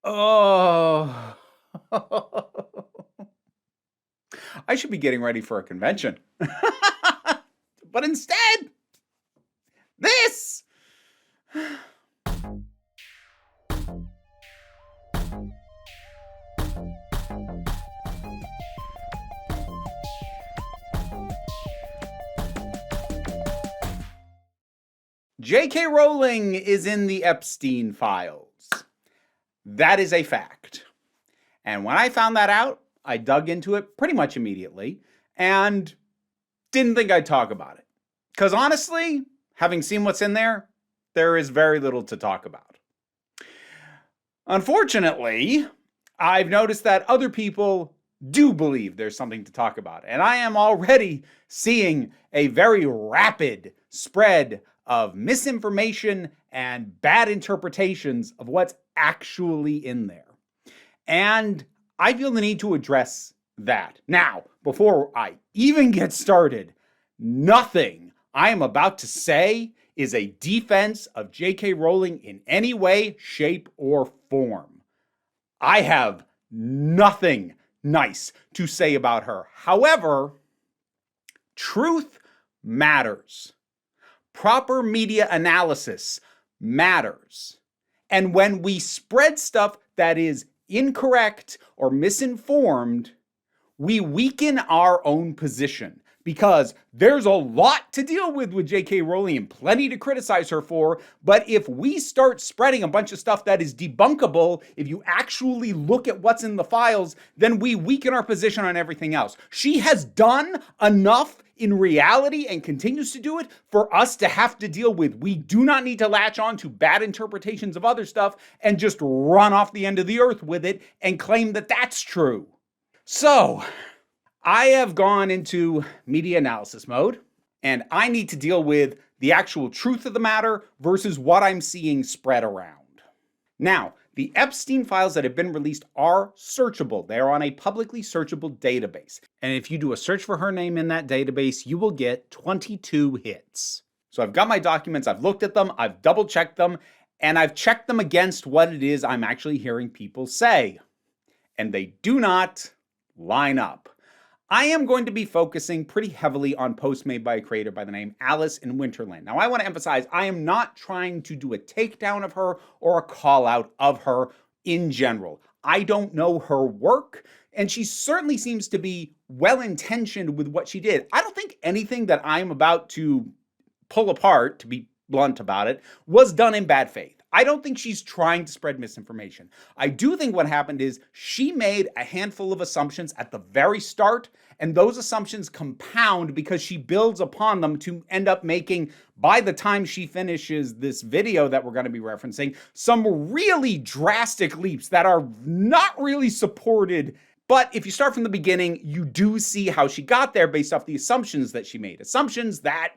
Oh. I should be getting ready for a convention. But instead, this. J.K. Rowling is in the Epstein Files. That is a fact. And when I found that out, I dug into it pretty much immediately and didn't think I'd talk about it. Because honestly, having seen what's in there, there is very little to talk about. Unfortunately, I've noticed that other people do believe there's something to talk about. And I am already seeing a very rapid spread of misinformation and bad interpretations of what's actually in there. And I feel the need to address that. Now, before I even get started, nothing I am about to say is a defense of J.K. Rowling in any way, shape, or form. I have nothing nice to say about her. However, truth matters. Proper media analysis matters. And when we spread stuff that is incorrect or misinformed, we weaken our own position. Because there's a lot to deal with J.K. Rowling and plenty to criticize her for, but if we start spreading a bunch of stuff that is debunkable, if you actually look at what's in the files, then we weaken our position on everything else. She has done enough in reality and continues to do it for us to have to deal with. We do not need to latch on to bad interpretations of other stuff and just run off the end of the earth with it and claim that that's true. So, I have gone into media analysis mode, and I need to deal with the actual truth of the matter versus what I'm seeing spread around. Now, the Epstein files that have been released are searchable. They are on a publicly searchable database. And if you do a search for her name in that database, you will get 22 hits. So I've got my documents, I've looked at them, I've double-checked them, and I've checked them against what it is I'm actually hearing people say. And they do not line up. I am going to be focusing pretty heavily on posts made by a creator by the name Alice in Winterland. Now, I want to emphasize, I am not trying to do a takedown of her or a call out of her in general. I don't know her work, and she certainly seems to be well-intentioned with what she did. I don't think anything that I'm about to pull apart, to be blunt about it, was done in bad faith. I don't think she's trying to spread misinformation. I do think what happened is she made a handful of assumptions at the very start, and those assumptions compound because she builds upon them to end up making, by the time she finishes this video that we're going to be referencing, some really drastic leaps that are not really supported. But if you start from the beginning, you do see how she got there based off the assumptions that she made. Assumptions that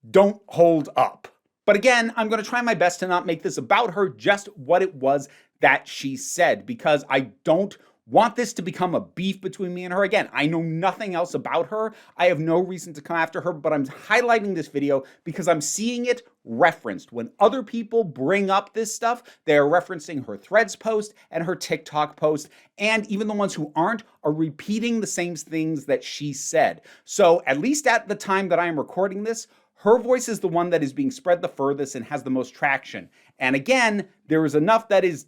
don't hold up. But again, I'm going to try my best to not make this about her, just what it was that she said, because I don't want this to become a beef between me and her. Again, I know nothing else about her. I have no reason to come after her, but I'm highlighting this video because I'm seeing it referenced. When other people bring up this stuff, they're referencing her Threads post and her TikTok post, and even the ones who aren't are repeating the same things that she said. So at least at the time that I am recording this, her voice is the one that is being spread the furthest and has the most traction. And again, there is enough that is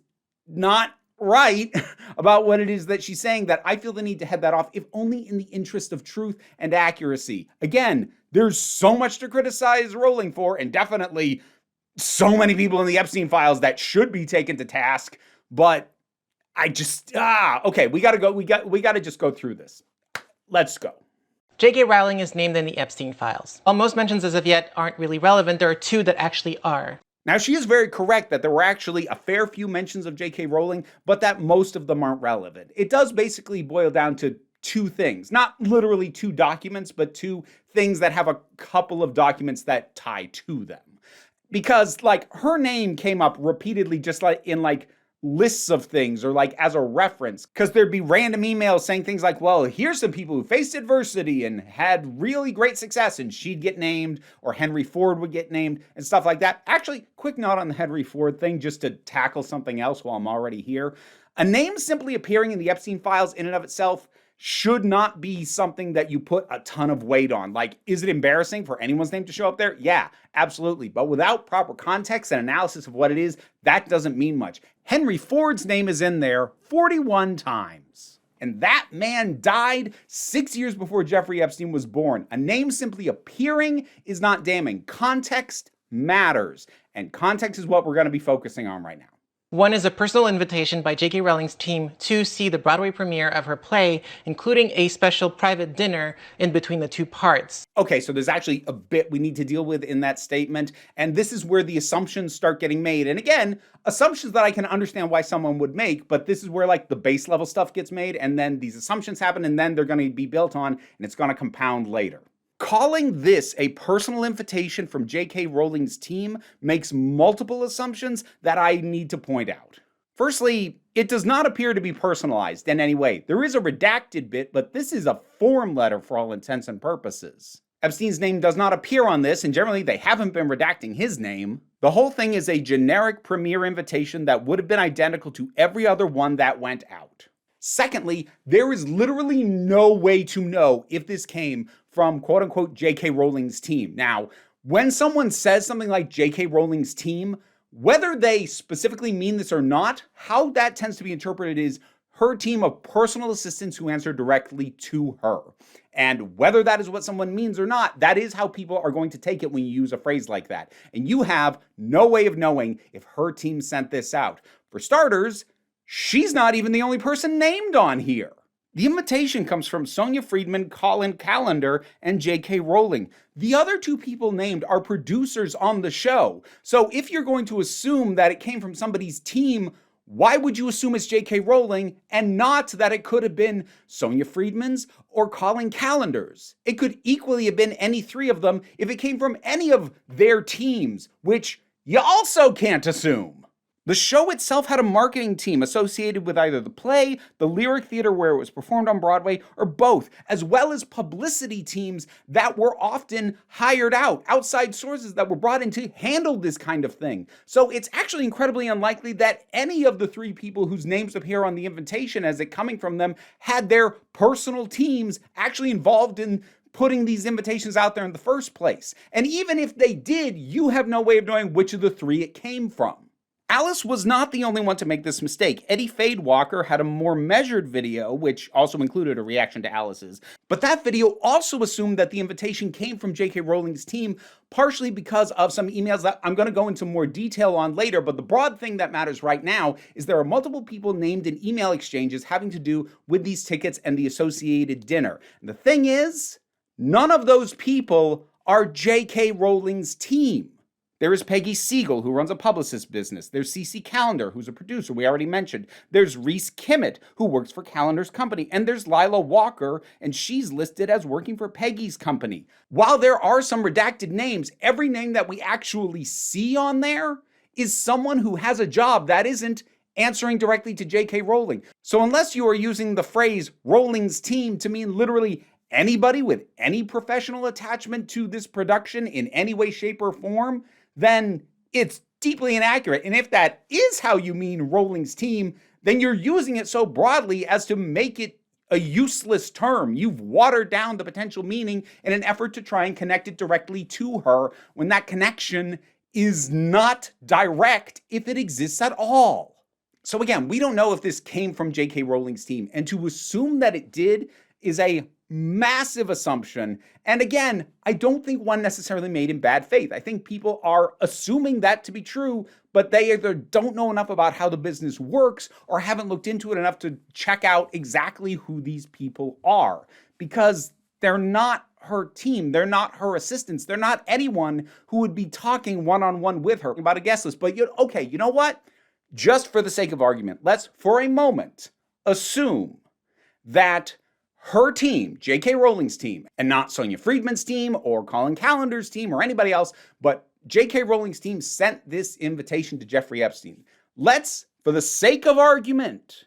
not right about what it is that she's saying that I feel the need to head that off, if only in the interest of truth and accuracy. Again, there's so much to criticize Rowling for, and definitely so many people in the Epstein Files that should be taken to task, but I just, okay, we gotta go, we gotta just go through this. Let's go. J.K. Rowling is named in the Epstein Files. While most mentions as of yet aren't really relevant, there are two that actually are. Now, she is very correct that there were actually a fair few mentions of J.K. Rowling, but that most of them aren't relevant. It does basically boil down to two things. Not literally two documents, but two things that have a couple of documents that tie to them. Because, like, her name came up repeatedly just like in, like, lists of things or like as a reference, because there'd be random emails saying things like, well, here's some people who faced adversity and had really great success, and she'd get named, or Henry Ford would get named and stuff like that. Actually, quick note on the Henry Ford thing, just to tackle something else while I'm already here. A name simply appearing in the Epstein Files in and of itself should not be something that you put a ton of weight on. Like, is it embarrassing for anyone's name to show up there? Yeah, absolutely. But without proper context and analysis of what it is, that doesn't mean much. Henry Ford's name is in there 41 times. And that man died 6 years before Jeffrey Epstein was born. A name simply appearing is not damning. Context matters. And context is what we're going to be focusing on right now. One is a personal invitation by J.K. Rowling's team to see the Broadway premiere of her play, including a special private dinner in between the two parts. Okay, so there's actually a bit we need to deal with in that statement, and this is where the assumptions start getting made. And again, assumptions that I can understand why someone would make, but this is where like the base level stuff gets made, and then these assumptions happen, and then they're going to be built on, and it's going to compound later. Calling this a personal invitation from J.K. Rowling's team makes multiple assumptions that I need to point out. Firstly, it does not appear to be personalized in any way. There is a redacted bit, but this is a form letter for all intents and purposes. Epstein's name does not appear on this, and generally they haven't been redacting his name. The whole thing is a generic premiere invitation that would have been identical to every other one that went out. Secondly, there is literally no way to know if this came from quote-unquote J.K. Rowling's team. Now, when someone says something like J.K. Rowling's team, whether they specifically mean this or not, how that tends to be interpreted is her team of personal assistants who answer directly to her. And whether that is what someone means or not, that is how people are going to take it when you use a phrase like that. And you have no way of knowing if her team sent this out. For starters, she's not even the only person named on here. The invitation comes from Sonia Friedman, Colin Callender, and J.K. Rowling. The other two people named are producers on the show. So if you're going to assume that it came from somebody's team, why would you assume it's J.K. Rowling and not that it could have been Sonia Friedman's or Colin Callender's? It could equally have been any three of them if it came from any of their teams, which you also can't assume. The show itself had a marketing team associated with either the play, the Lyric Theater where it was performed on Broadway, or both, as well as publicity teams that were often hired out, outside sources that were brought in to handle this kind of thing. So it's actually incredibly unlikely that any of the three people whose names appear on the invitation as it coming from them had their personal teams actually involved in putting these invitations out there in the first place. And even if they did, you have no way of knowing which of the three it came from. Alice was not the only one to make this mistake. Eddie Fadewalker had a more measured video, which also included a reaction to Alice's. But that video also assumed that the invitation came from J.K. Rowling's team, partially because of some emails that I'm going to go into more detail on later. But the broad thing that matters right now is there are multiple people named in email exchanges having to do with these tickets and the associated dinner. And the thing is, none of those people are J.K. Rowling's team. There is Peggy Siegel, who runs a publicist business. There's CeCe Callender, who's a producer we already mentioned. There's Reese Kimmett, who works for Callender's company. And there's Lila Walker, and she's listed as working for Peggy's company. While there are some redacted names, every name that we actually see on there is someone who has a job that isn't answering directly to J.K. Rowling. So unless you are using the phrase Rowling's team to mean literally anybody with any professional attachment to this production in any way, shape, or form, then it's deeply inaccurate. And if that is how you mean Rowling's team, then you're using it so broadly as to make it a useless term. You've watered down the potential meaning in an effort to try and connect it directly to her when that connection is not direct if it exists at all. So again, we don't know if this came from J.K. Rowling's team, and to assume that it did is a massive assumption. And again, I don't think one necessarily made in bad faith. I think people are assuming that to be true, but they either don't know enough about how the business works or haven't looked into it enough to check out exactly who these people are, because they're not her team. They're not her assistants. They're not anyone who would be talking one-on-one with her about a guest list. But okay, you know what? Just for the sake of argument, let's for a moment assume that her team, J.K. Rowling's team, and not Sonia Friedman's team or Colin Callender's team or anybody else, but J.K. Rowling's team sent this invitation to Jeffrey Epstein. Let's For the sake of argument,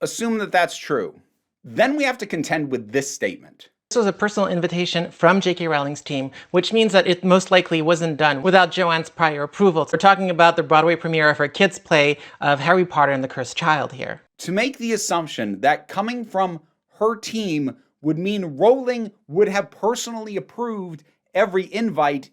assume that that's true. Then we have to contend with this statement. This was a personal invitation from J.K. Rowling's team, which means that it most likely wasn't done without Joanne's prior approval. We're talking about the Broadway premiere of her kids' play of Harry Potter and the Cursed Child here. To make the assumption that coming from her team would mean Rowling would have personally approved every invite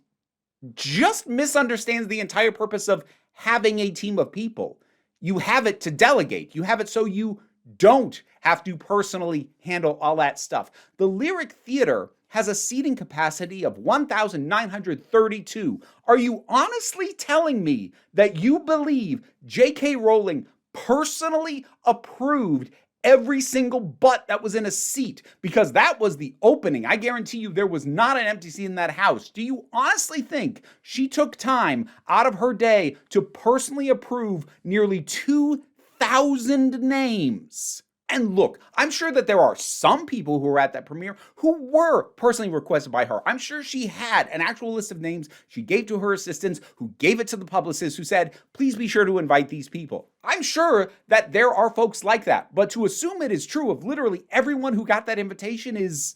just misunderstands the entire purpose of having a team of people. You have it to delegate. You have it so you don't have to personally handle all that stuff. The Lyric Theater has a seating capacity of 1,932. Are you honestly telling me that you believe J.K. Rowling personally approved every single butt that was in a seat? Because that was the opening. I guarantee you there was not an empty seat in that house. Do you honestly think she took time out of her day to personally approve nearly 2,000 names? And look, I'm sure that there are some people who were at that premiere who were personally requested by her. I'm sure she had an actual list of names she gave to her assistants, who gave it to the publicist, who said, please be sure to invite these people. I'm sure that there are folks like that, but to assume it is true of literally everyone who got that invitation is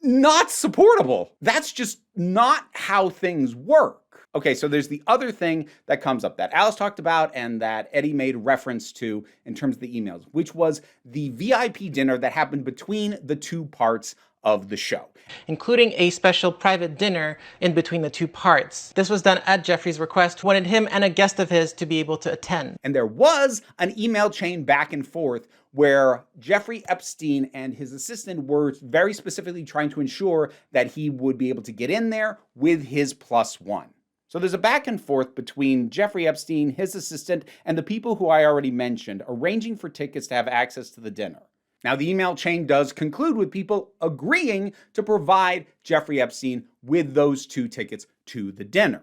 not supportable. That's just not how things work. Okay, so there's the other thing that comes up that Alice talked about and that Eddie made reference to in terms of the emails, which was the VIP dinner that happened between the two parts of the show, including a special private dinner in between the two parts. This was done at Jeffrey's request, wanted him and a guest of his to be able to attend. And there was an email chain back and forth where Jeffrey Epstein and his assistant were very specifically trying to ensure that he would be able to get in there with his +1. So there's a back and forth between Jeffrey Epstein, his assistant, and the people who I already mentioned, arranging for tickets to have access to the dinner. Now, the email chain does conclude with people agreeing to provide Jeffrey Epstein with those 2 tickets to the dinner.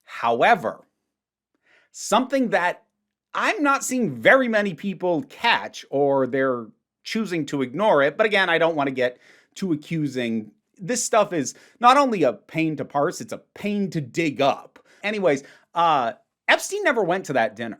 However, something that I'm not seeing very many people catch, or they're choosing to ignore it, but again, I don't want to get too accusing. This stuff is not only a pain to parse, it's a pain to dig up. Anyways, Epstein never went to that dinner.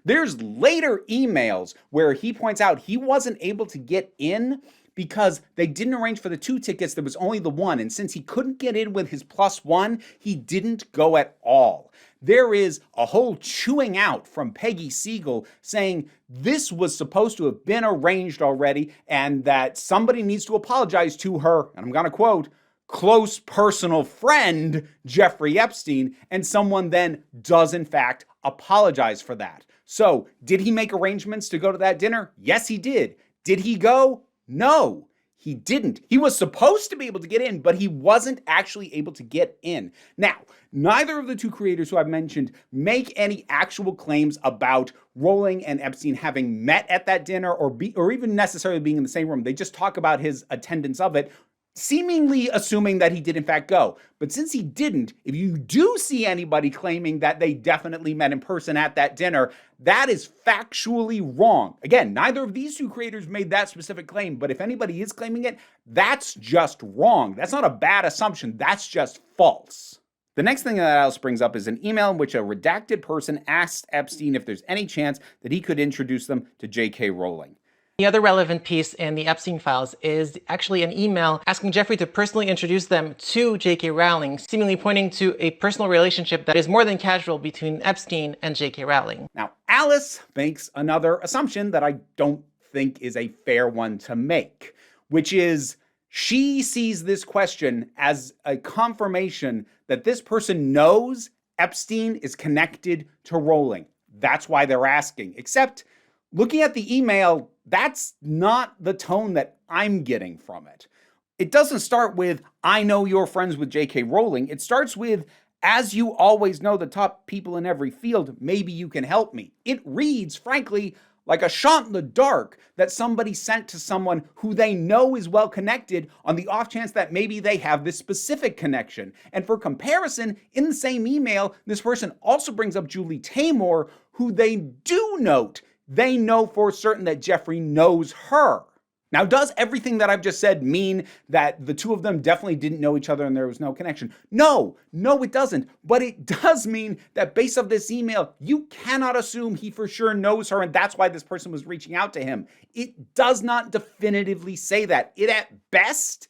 There's later emails where he points out he wasn't able to get in because they didn't arrange for the 2 tickets, there was only the 1. And since he couldn't get in with his +1, he didn't go at all. There is a whole chewing out from Peggy Siegel saying this was supposed to have been arranged already and that somebody needs to apologize to her, and I'm going to quote, close personal friend, Jeffrey Epstein, and someone then does in fact apologize for that. So, did he make arrangements to go to that dinner? Yes, he did. Did he go? No, he didn't. He was supposed to be able to get in, but he wasn't actually able to get in. Now, neither of the 2 creators who I've mentioned make any actual claims about Rowling and Epstein having met at that dinner or even necessarily being in the same room. They just talk about his attendance of it, seemingly assuming that he did in fact go. But since he didn't, if you do see anybody claiming that they definitely met in person at that dinner, that is factually wrong. Again, neither of these 2 creators made that specific claim, but if anybody is claiming it, that's just wrong. That's not a bad assumption, that's just false. The next thing that Alice brings up is an email in which a redacted person asked Epstein if there's any chance that he could introduce them to J.K. Rowling. The other relevant piece in the Epstein Files is actually an email asking Jeffrey to personally introduce them to J.K. Rowling, seemingly pointing to a personal relationship that is more than casual between Epstein and J.K. Rowling. Now, Alice makes another assumption that I don't think is a fair one to make, which is she sees this question as a confirmation that this person knows Epstein is connected to Rowling. That's why they're asking. Except, looking at the email, that's not the tone that I'm getting from it. It doesn't start with, I know you're friends with J.K. Rowling. It starts with, as you always know the top people in every field, maybe you can help me. It reads, frankly, like a shot in the dark that somebody sent to someone who they know is well connected on the off chance that maybe they have this specific connection. And for comparison, in the same email, this person also brings up Julie Taymor, who they do note they know for certain that Jeffrey knows her. Now, does everything that I've just said mean that the two of them definitely didn't know each other and there was no connection? No, it doesn't. But it does mean that based on this email, you cannot assume he for sure knows her and that's why this person was reaching out to him. It does not definitively say that. It at best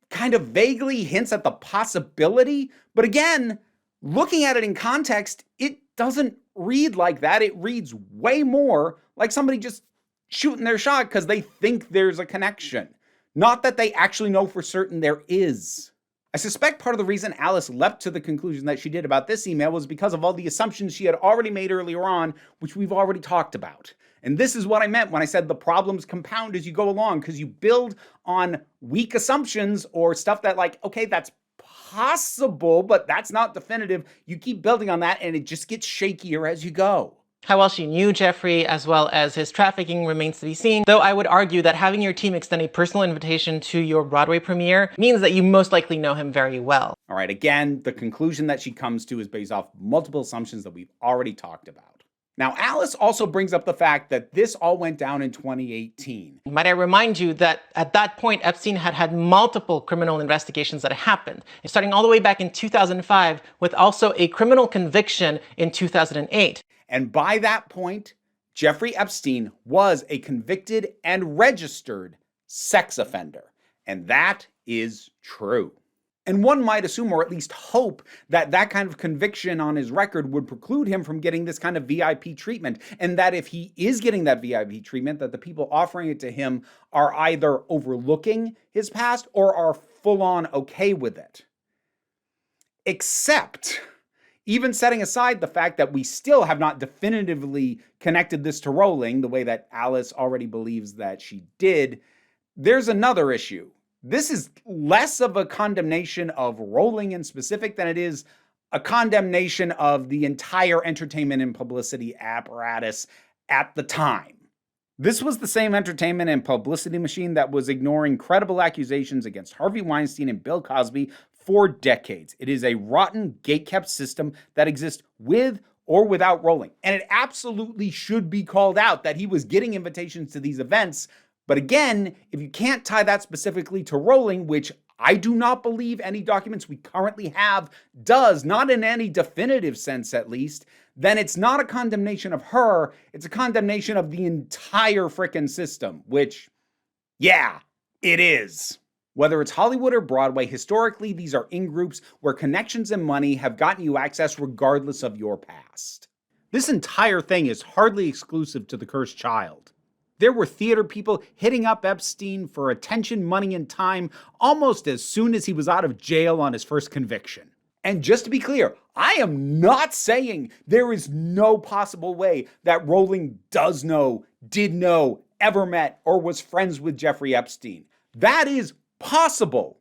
kind of vaguely hints at the possibility. But again, looking at it in context, it doesn't read like that. It reads way more like somebody just shooting their shot because they think there's a connection. Not that they actually know for certain there is. I suspect part of the reason Alice leapt to the conclusion that she did about this email was because of all the assumptions she had already made earlier on, which we've already talked about. And this is what I meant when I said the problems compound as you go along, because you build on weak assumptions or stuff that like, okay, that's possible, but that's not definitive. You keep building on that and it just gets shakier as you go. How well she knew Jeffrey, as well as his trafficking, remains to be seen, though I would argue that having your team extend a personal invitation to your Broadway premiere means that you most likely know him very well. All right, again, the conclusion that she comes to is based off multiple assumptions that we've already talked about. Now, Alice also brings up the fact that this all went down in 2018. Might I remind you that at that point, Epstein had had multiple criminal investigations that happened, starting all the way back in 2005, with also a criminal conviction in 2008. And by that point, Jeffrey Epstein was a convicted and registered sex offender. And that is true. And one might assume, or at least hope, that that kind of conviction on his record would preclude him from getting this kind of VIP treatment. And that if he is getting that VIP treatment, that the people offering it to him are either overlooking his past or are full on okay with it. Except, even setting aside the fact that we still have not definitively connected this to Rowling, the way that Alice already believes that she did, there's another issue. This is less of a condemnation of Rowling in specific than it is a condemnation of the entire entertainment and publicity apparatus at the time. This was the same entertainment and publicity machine that was ignoring credible accusations against Harvey Weinstein and Bill Cosby for decades. It is a rotten, gatekept system that exists with or without Rowling. And it absolutely should be called out that he was getting invitations to these events. But again, if you can't tie that specifically to Rowling, which I do not believe any documents we currently have does, not in any definitive sense at least, then it's not a condemnation of her, it's a condemnation of the entire frickin' system, which, yeah, it is. Whether it's Hollywood or Broadway, historically, these are in-groups where connections and money have gotten you access regardless of your past. This entire thing is hardly exclusive to The Cursed Child. There were theater people hitting up Epstein for attention, money, and time almost as soon as he was out of jail on his first conviction. And just to be clear, I am not saying there is no possible way that Rowling does know, did know, ever met, or was friends with Jeffrey Epstein. That is possible.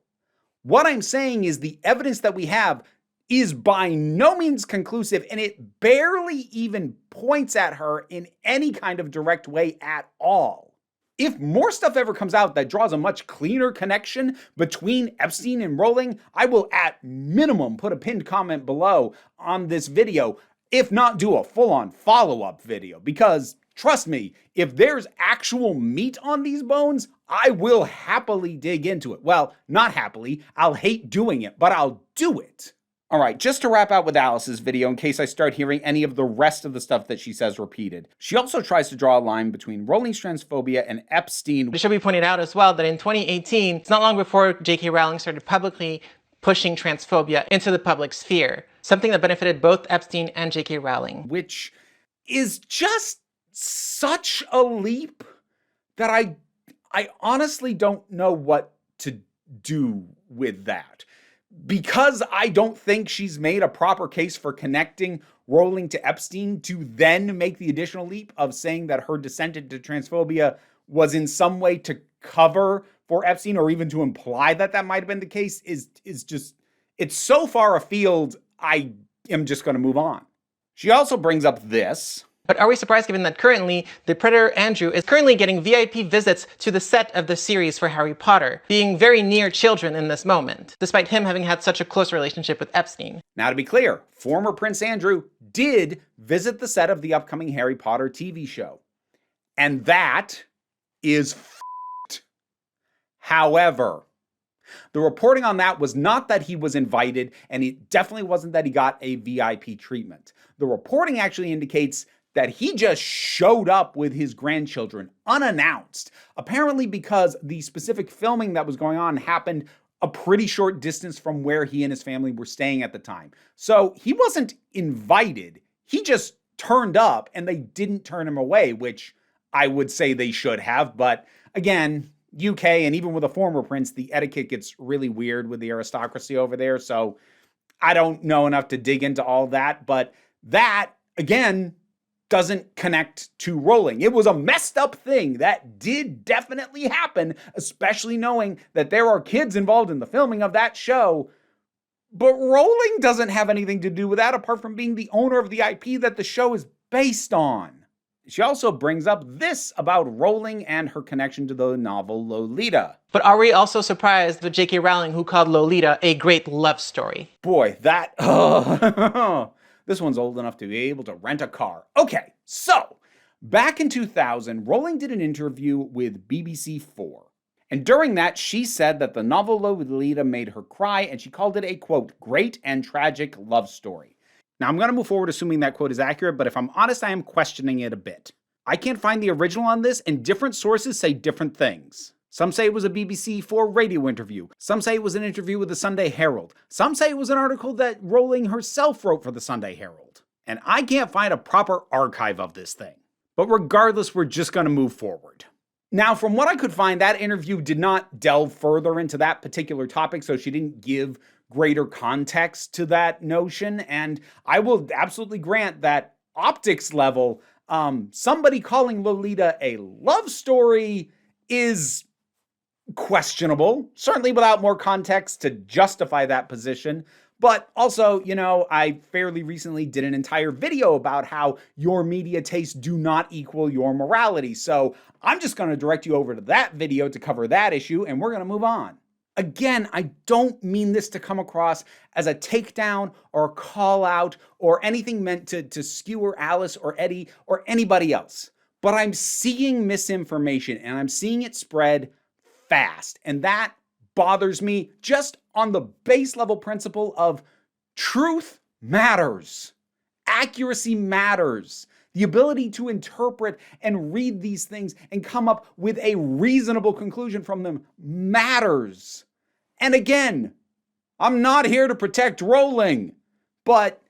What I'm saying is the evidence that we have is by no means conclusive, and it barely even points at her in any kind of direct way at all. If more stuff ever comes out that draws a much cleaner connection between Epstein and Rowling, I will at minimum put a pinned comment below on this video, if not do a full-on follow-up video, because trust me, if there's actual meat on these bones, I will happily dig into it. Well, not happily, I'll hate doing it, but I'll do it. All right, just to wrap out with Alice's video in case I start hearing any of the rest of the stuff that she says repeated. She also tries to draw a line between Rowling's transphobia and Epstein. It should be pointed out as well that in 2018, it's not long before J.K. Rowling started publicly pushing transphobia into the public sphere, something that benefited both Epstein and J.K. Rowling. Which is just such a leap that I honestly don't know what to do with that. Because I don't think she's made a proper case for connecting Rowling to Epstein to then make the additional leap of saying that her descent into transphobia was in some way to cover for Epstein or even to imply that that might have been the case is just, it's so far afield, I am just going to move on. She also brings up this. But are we surprised given that currently, the Predator Andrew is currently getting VIP visits to the set of the series for Harry Potter, being very near children in this moment, despite him having had such a close relationship with Epstein. Now to be clear, former Prince Andrew did visit the set of the upcoming Harry Potter TV show. And that is f***ed. However, the reporting on that was not that he was invited, and it definitely wasn't that he got a VIP treatment. The reporting actually indicates that he just showed up with his grandchildren unannounced, apparently because the specific filming that was going on happened a pretty short distance from where he and his family were staying at the time. So he wasn't invited. He just turned up, and they didn't turn him away, which I would say they should have. But again, UK, and even with a former prince, the etiquette gets really weird with the aristocracy over there. So I don't know enough to dig into all that. But that, again, doesn't connect to Rowling. It was a messed up thing that did definitely happen, especially knowing that there are kids involved in the filming of that show. But Rowling doesn't have anything to do with that apart from being the owner of the IP that the show is based on. She also brings up this about Rowling and her connection to the novel Lolita. But are we also surprised with J.K. Rowling, who called Lolita a great love story? Boy, that... this one's old enough to be able to rent a car. Okay, so back in 2000, Rowling did an interview with BBC4. And during that, she said that the novel Lolita made her cry, and she called it a, quote, great and tragic love story. Now, I'm going to move forward assuming that quote is accurate, but if I'm honest, I am questioning it a bit. I can't find the original on this, and different sources say different things. Some say it was a BBC4 radio interview. Some say it was an interview with the Sunday Herald. Some say it was an article that Rowling herself wrote for the Sunday Herald. And I can't find a proper archive of this thing. But regardless, we're just going to move forward. Now, from what I could find, that interview did not delve further into that particular topic, so she didn't give greater context to that notion. And I will absolutely grant that optics level, somebody calling Lolita a love story is questionable, certainly without more context to justify that position. But also, I fairly recently did an entire video about how your media tastes do not equal your morality. So I'm just going to direct you over to that video to cover that issue, and we're going to move on. Again, I don't mean this to come across as a takedown or a call out or anything meant to skewer Alice or Eddie or anybody else. But I'm seeing misinformation, and I'm seeing it spread fast. And that bothers me just on the base level principle of truth matters. Accuracy matters. The ability to interpret and read these things and come up with a reasonable conclusion from them matters. And again, I'm not here to protect Rowling, but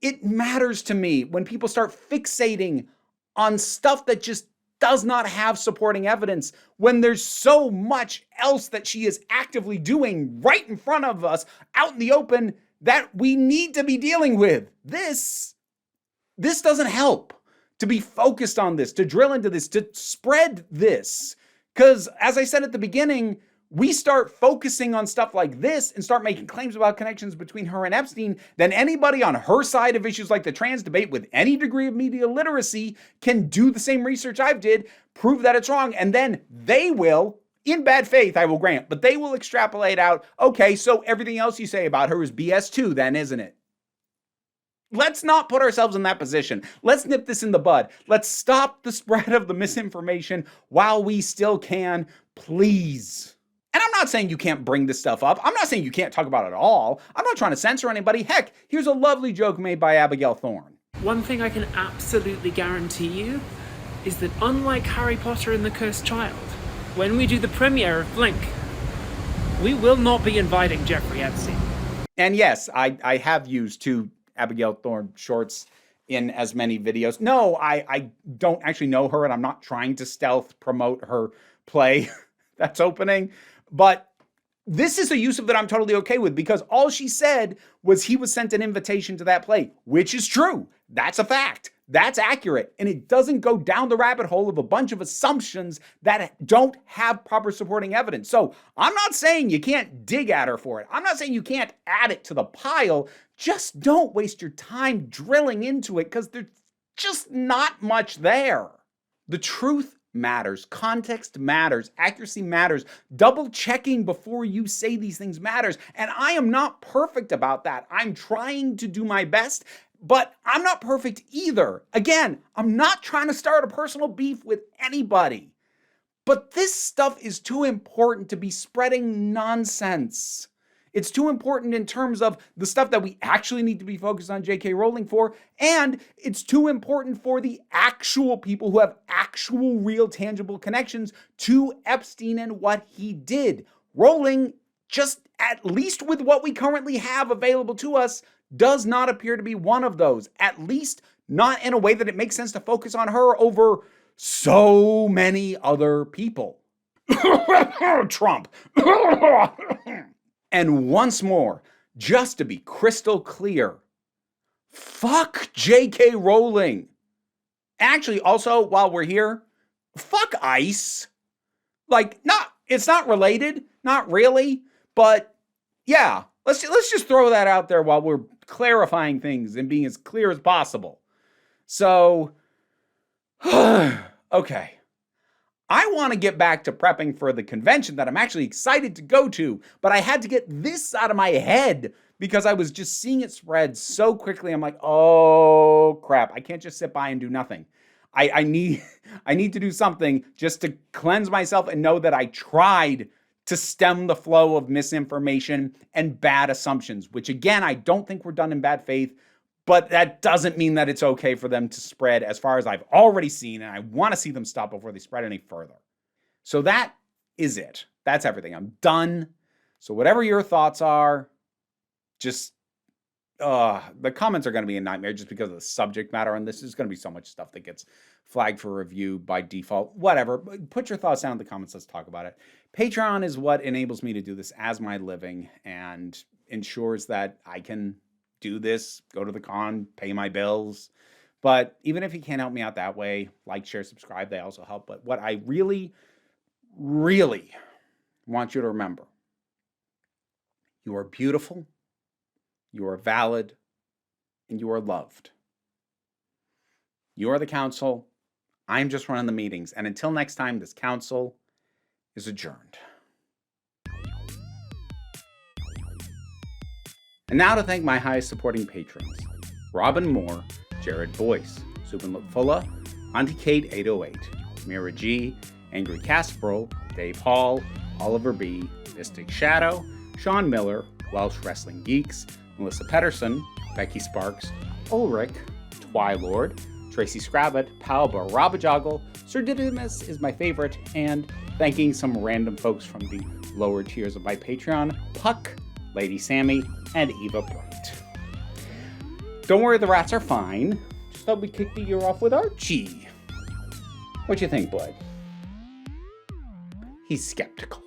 it matters to me when people start fixating on stuff that just does not have supporting evidence when there's so much else that she is actively doing right in front of us out in the open that we need to be dealing with. This doesn't help to be focused on this, to drill into this, to spread this. Because as I said at the beginning, we start focusing on stuff like this and start making claims about connections between her and Epstein, then anybody on her side of issues like the trans debate with any degree of media literacy can do the same research I've did, prove that it's wrong, and then they will, in bad faith, I will grant, but they will extrapolate out, okay, so everything else you say about her is BS too then, isn't it? Let's not put ourselves in that position. Let's nip this in the bud. Let's stop the spread of the misinformation while we still can, please. And I'm not saying you can't bring this stuff up. I'm not saying you can't talk about it at all. I'm not trying to censor anybody. Heck, here's a lovely joke made by Abigail Thorne. One thing I can absolutely guarantee you is that unlike Harry Potter and the Cursed Child, when we do the premiere of Blink, we will not be inviting Jeffrey Epstein. And yes, I have used two Abigail Thorne shorts in as many videos. No, I don't actually know her, and I'm not trying to stealth promote her play that's opening. But this is a use of that I'm totally okay with, because all she said was he was sent an invitation to that play, which is true. That's a fact. That's accurate. And it doesn't go down the rabbit hole of a bunch of assumptions that don't have proper supporting evidence. So I'm not saying you can't dig at her for it. I'm not saying you can't add it to the pile. Just don't waste your time drilling into it, because there's just not much there. The truth matters. Context matters. Accuracy matters. Double checking before you say these things matters. And I am not perfect about that. I'm trying to do my best, but I'm not perfect either. Again, I'm not trying to start a personal beef with anybody. But this stuff is too important to be spreading nonsense. It's too important in terms of the stuff that we actually need to be focused on J.K. Rowling for, and it's too important for the actual people who have actual, real, tangible connections to Epstein and what he did. Rowling, just at least with what we currently have available to us, does not appear to be one of those. At least not in a way that it makes sense to focus on her over so many other people. Trump. And once more, just to be crystal clear, fuck J.K. Rowling. Actually, also, while we're here, fuck ICE. Like, it's not related, not really, but yeah, let's just throw that out there while we're clarifying things and being as clear as possible. So, okay. I want to get back to prepping for the convention that I'm actually excited to go to, but I had to get this out of my head because I was just seeing it spread so quickly. I'm like, oh crap, I can't just sit by and do nothing. I need to do something just to cleanse myself and know that I tried to stem the flow of misinformation and bad assumptions, which again, I don't think we're done in bad faith, but that doesn't mean that it's okay for them to spread as far as I've already seen, and I want to see them stop before they spread any further. So that is it. That's everything. I'm done. So whatever your thoughts are, just, the comments are going to be a nightmare just because of the subject matter, and this is going to be so much stuff that gets flagged for review by default. Whatever. Put your thoughts down in the comments. Let's talk about it. Patreon is what enables me to do this as my living and ensures that I can do this, go to the con, pay my bills. But even if you can't help me out that way, like, share, subscribe, they also help. But what I really, really want you to remember, you are beautiful, you are valid, and you are loved. You are the council. I'm just running the meetings. And until next time, this council is adjourned. And now to thank my highest supporting patrons: Robin Moore, Jared Boyce, Subin Lutfulla, Auntie Kate 808, Mira G, Angry Casperol, Dave Hall, Oliver B, Mystic Shadow, Sean Miller, Welsh Wrestling Geeks, Melissa Pedersen, Becky Sparks, Ulrich, Twylord, Tracy Scrabbit, Palba Rabajoggle, Sir Didymus is my favorite, and thanking some random folks from the lower tiers of my Patreon: Puck, Lady Sammy, and Eva Bright. Don't worry, the rats are fine. Just thought we'd kick the year off with Archie. What you think, bud? He's skeptical.